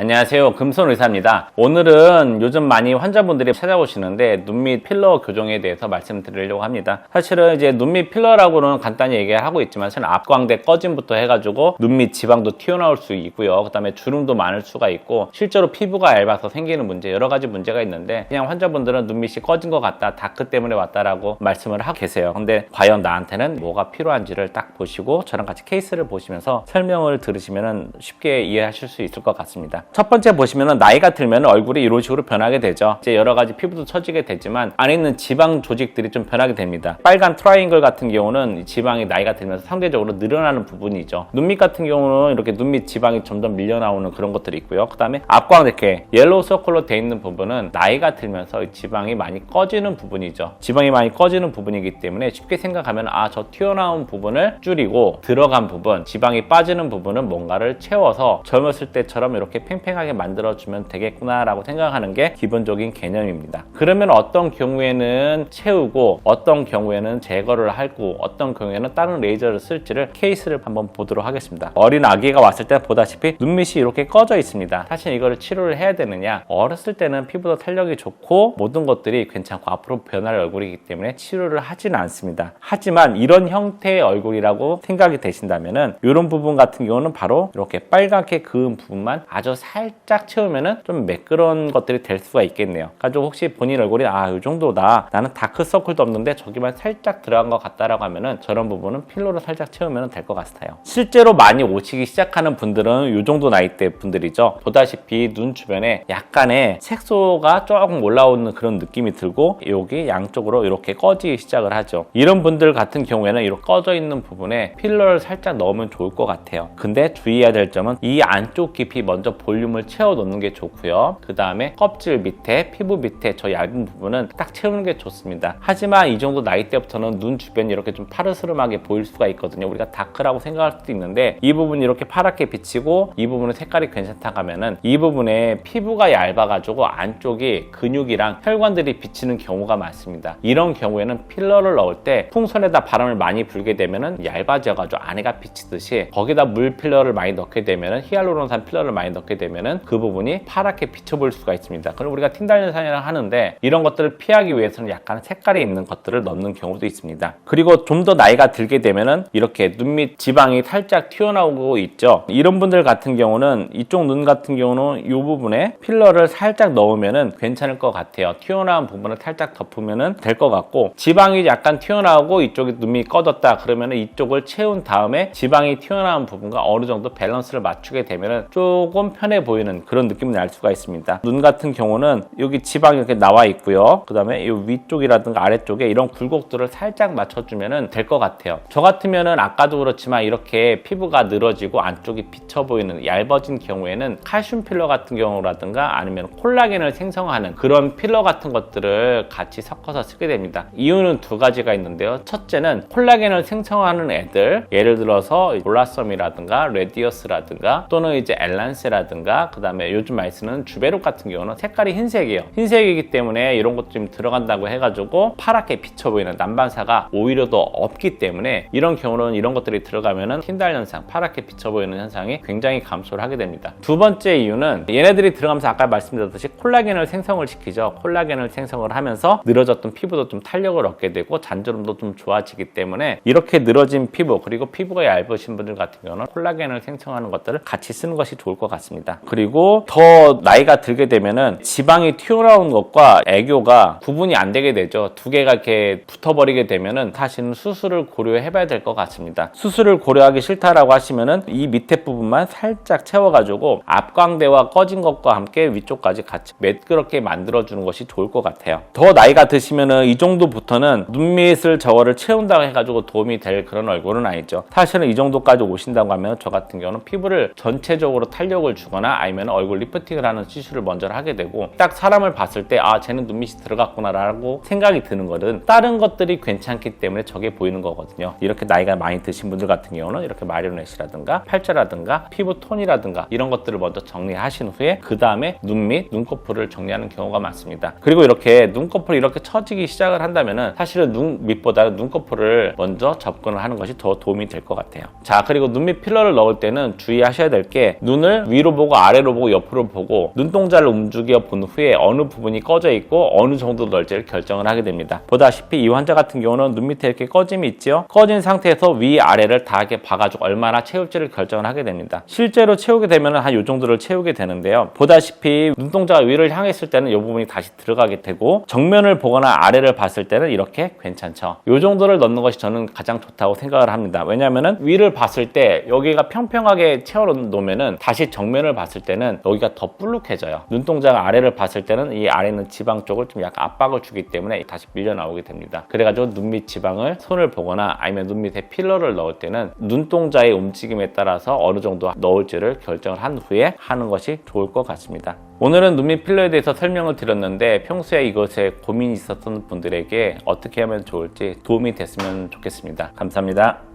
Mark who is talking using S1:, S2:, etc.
S1: 안녕하세요, 금손의사입니다. 오늘은 요즘 많이 환자분들이 찾아오시는데 눈밑 필러 교정에 대해서 말씀드리려고 합니다. 사실은 이제 눈밑 필러라고는 간단히 얘기하고 있지만 사실 앞광대 꺼짐부터 해가지고 눈밑 지방도 튀어나올 수 있고요. 그 다음에 주름도 많을 수가 있고 실제로 피부가 얇아서 생기는 문제, 여러 가지 문제가 있는데 그냥 환자분들은 눈밑이 꺼진 것 같다, 다크 때문에 왔다라고 말씀을 하고 계세요. 근데 과연 나한테는 뭐가 필요한지를 딱 보시고 저랑 같이 케이스를 보시면서 설명을 들으시면 쉽게 이해하실 수 있을 것 같습니다. 첫 번째 보시면은 나이가 들면 얼굴이 이런 식으로 변하게 되죠. 이제 여러 가지 피부도 처지게 되지만 안에 있는 지방 조직들이 좀 변하게 됩니다. 빨간 트라이앵글 같은 경우는 지방이 나이가 들면서 상대적으로 늘어나는 부분이죠. 눈밑 같은 경우는 이렇게 눈밑 지방이 점점 밀려 나오는 그런 것들이 있고요. 그 다음에 앞광 이렇게 옐로우 서클로 되어 있는 부분은 나이가 들면서 지방이 많이 꺼지는 부분이죠. 지방이 많이 꺼지는 부분이기 때문에 쉽게 생각하면 저 튀어나온 부분을 줄이고 들어간 부분, 지방이 빠지는 부분은 뭔가를 채워서 젊었을 때처럼 이렇게 팽팽하게 만들어주면 되겠구나 라고 생각하는 게 기본적인 개념입니다. 그러면 어떤 경우에는 채우고 어떤 경우에는 제거를 하고 어떤 경우에는 다른 레이저를 쓸지를 케이스를 한번 보도록 하겠습니다. 어린 아기가 왔을 때 보다시피 눈밑이 이렇게 꺼져 있습니다. 사실 이거를 치료를 해야 되느냐, 어렸을 때는 피부도 탄력이 좋고 모든 것들이 괜찮고 앞으로 변할 얼굴이기 때문에 치료를 하지는 않습니다. 하지만 이런 형태의 얼굴이라고 생각이 되신다면은 이런 부분 같은 경우는 바로 이렇게 빨갛게 그은 부분만 아주 살짝 채우면은 좀 매끄러운 것들이 될 수가 있겠네요. 가지고 혹시 본인 얼굴이 이 정도다, 나는 다크서클도 없는데 저기만 살짝 들어간 것 같다라고 하면은 저런 부분은 필러로 살짝 채우면 될 것 같아요. 실제로 많이 오시기 시작하는 분들은 이 정도 나이대 분들이죠. 보다시피 눈 주변에 약간의 색소가 조금 올라오는 그런 느낌이 들고 여기 양쪽으로 이렇게 꺼지기 시작을 하죠. 이런 분들 같은 경우에는 이렇게 꺼져 있는 부분에 필러를 살짝 넣으면 좋을 것 같아요. 근데 주의해야 될 점은 이 안쪽 깊이 먼저 볼륨을 채워 놓는 게 좋고요. 그 다음에 껍질 밑에, 피부 밑에 저 얇은 부분은 딱 채우는 게 좋습니다. 하지만 이 정도 나이대부터는 눈 주변이 이렇게 좀 파르스름하게 보일 수가 있거든요. 우리가 다크라고 생각할 수도 있는데 이 부분이 이렇게 파랗게 비치고 이 부분은 색깔이 괜찮다 하면은 이 부분에 피부가 얇아가지고 안쪽이 근육이랑 혈관들이 비치는 경우가 많습니다. 이런 경우에는 필러를 넣을 때 풍선에다 바람을 많이 불게 되면은 얇아져가지고 안에가 비치듯이 거기다 물 필러를 많이 넣게 되면은 히알루론산 필러를 많이 넣게 되면은 그 부분이 파랗게 비쳐 보일 수가 있습니다. 그럼 우리가 틴달련산이라고 하는데 이런 것들을 피하기 위해서는 약간 색깔이 있는 것들을 넣는 경우도 있습니다. 그리고 좀 더 나이가 들게 되면은 이렇게 눈밑 지방이 살짝 튀어나오고 있죠. 이런 분들 같은 경우는 이쪽 눈 같은 경우는 이 부분에 필러를 살짝 넣으면은 괜찮을 것 같아요. 튀어나온 부분을 살짝 덮으면은 될 것 같고, 지방이 약간 튀어나오고 이쪽이 눈이 꺼졌다 그러면은 이쪽을 채운 다음에 지방이 튀어나온 부분과 어느 정도 밸런스를 맞추게 되면은 조금 편해 보이는 그런 느낌이 날 수가 있습니다. 눈 같은 경우는 여기 지방이 이렇게 나와 있고요. 그 다음에 이 위쪽이라든가 아래쪽에 이런 굴곡들을 살짝 맞춰주면은 될 것 같아요. 저 같으면은 아까도 그렇지만 이렇게 피부가 늘어지고 안쪽이 비쳐 보이는 얇아진 경우에는 칼슘 필러 같은 경우라든가 아니면 콜라겐을 생성하는 그런 필러 같은 것들을 같이 섞어서 쓰게 됩니다. 이유는 두 가지가 있는데요. 첫째는 콜라겐을 생성하는 애들, 예를 들어서 볼라썸이라든가 레디어스라든가 또는 이제 엘란세라든가 그 다음에 요즘 많이 쓰는 주베룩 같은 경우는 색깔이 흰색이에요. 흰색이기 때문에 이런 것도 좀 들어간다고 해가지고 파랗게 비쳐 보이는 난반사가 오히려 더 없기 때문에 이런 경우는 이런 것들이 들어가면은 틴달 현상, 파랗게 비쳐 보이는 현상이 굉장히 감소를 하게 됩니다. 두 번째 이유는 얘네들이 들어가면서 아까 말씀드렸듯이 콜라겐을 생성을 시키죠. 콜라겐을 생성을 하면서 늘어졌던 피부도 좀 탄력을 얻게 되고 잔주름도 좀 좋아지기 때문에 이렇게 늘어진 피부, 그리고 피부가 얇으신 분들 같은 경우는 콜라겐을 생성하는 것들을 같이 쓰는 것이 좋을 것 같습니다. 그리고 더 나이가 들게 되면은 지방이 튀어나온 것과 애교가 구분이 안 되게 되죠. 두 개가 이렇게 붙어버리게 되면은 사실은 수술을 고려해 봐야 될 것 같습니다. 수술을 고려하기 싫다라고 하시면은 이 밑에 부분만 살짝 채워가지고 앞광대와 꺼진 것과 함께 위쪽까지 같이 매끄럽게 만들어주는 것이 좋을 것 같아요. 더 나이가 드시면은 이 정도부터는 눈밑을 저거를 채운다고 해가지고 도움이 될 그런 얼굴은 아니죠. 사실은 이 정도까지 오신다고 하면 저 같은 경우는 피부를 전체적으로 탄력을 주거나 아니면 얼굴 리프팅을 하는 시술을 먼저 하게 되고, 딱 사람을 봤을 때 쟤는 눈밑이 들어갔구나 라고 생각이 드는 거는 다른 것들이 괜찮기 때문에 저게 보이는 거거든요. 이렇게 나이가 많이 드신 분들 같은 경우는 이렇게 마리오넷이라든가 팔자라든가 피부 톤이라든가 이런 것들을 먼저 정리하신 후에 그 다음에 눈밑, 눈꺼풀을 정리하는 경우가 많습니다. 그리고 이렇게 눈꺼풀이 이렇게 처지기 시작을 한다면은 사실은 눈 밑보다 눈꺼풀을 먼저 접근을 하는 것이 더 도움이 될 것 같아요. 자, 그리고 눈밑 필러를 넣을 때는 주의하셔야 될 게 눈을 위로 보고 보고 아래로 보고 옆으로 보고 눈동자를 움직여 본 후에 어느 부분이 꺼져 있고 어느 정도 넓지를 결정을 하게 됩니다. 보다시피 이 환자 같은 경우는 눈 밑에 이렇게 꺼짐이 있죠. 꺼진 상태에서 위아래를 다 이렇게 봐가지고 얼마나 채울지를 결정을 하게 됩니다. 실제로 채우게 되면 한 이 정도를 채우게 되는데요. 보다시피 눈동자가 위를 향했을 때는 이 부분이 다시 들어가게 되고 정면을 보거나 아래를 봤을 때는 이렇게 괜찮죠. 이 정도를 넣는 것이 저는 가장 좋다고 생각을 합니다. 왜냐하면 위를 봤을 때 여기가 평평하게 채워 놓으면은 다시 정면을 봤을 때는 여기가 더 불룩해져요. 눈동자가 아래를 봤을 때는 이 아래는 지방 쪽을 좀 약간 압박을 주기 때문에 다시 밀려 나오게 됩니다. 그래가지고 눈 밑 지방을 손을 보거나 아니면 눈 밑에 필러를 넣을 때는 눈동자의 움직임에 따라서 어느 정도 넣을지를 결정을 한 후에 하는 것이 좋을 것 같습니다. 오늘은 눈밑 필러에 대해서 설명을 드렸는데 평소에 이것에 고민이 있었던 분들에게 어떻게 하면 좋을지 도움이 됐으면 좋겠습니다. 감사합니다.